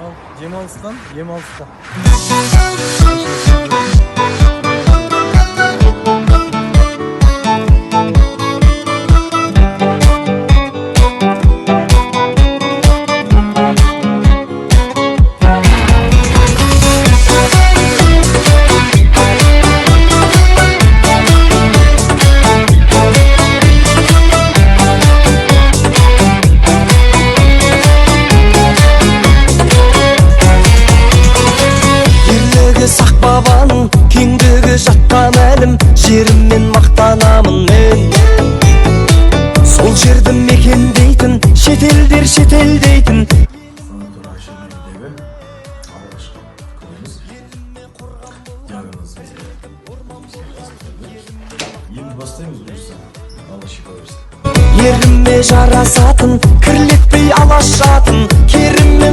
Al, Cem Als'tan, Cem Als'tan. Сақ бабаның кеңдігі жатқан әлім, жеріммен мақтанамын мен. Сол жерді мекендейтін шетелдер шетелдейтін. Енді бастаймыз бұйырса, Алла шипа берсін. Еріме жарасатын, кірлетпей алашатын, керіммен